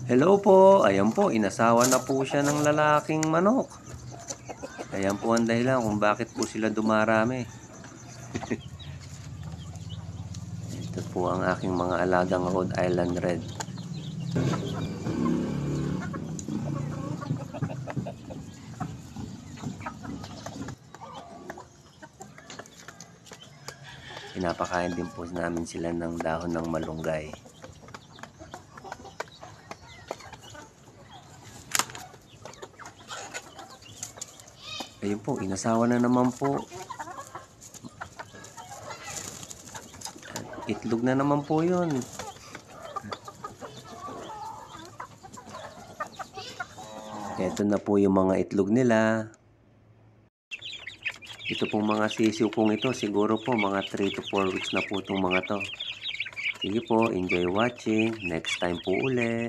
Hello po, ayan po, inasawa na po siya ng lalaking manok. Ayan po ang dahilan kung bakit po sila dumarami. Ito po ang aking mga alagang Rhode Island Red. Pinapakain din po namin sila ng dahon ng malunggay. Ayun po, inasawa na naman po. Itlog na naman po yun. Ito na po yung mga itlog nila. Ito pong mga sisiw kong ito, siguro po mga 3 to 4 weeks na po itong mga to. Sige po, enjoy watching. Next time po uli.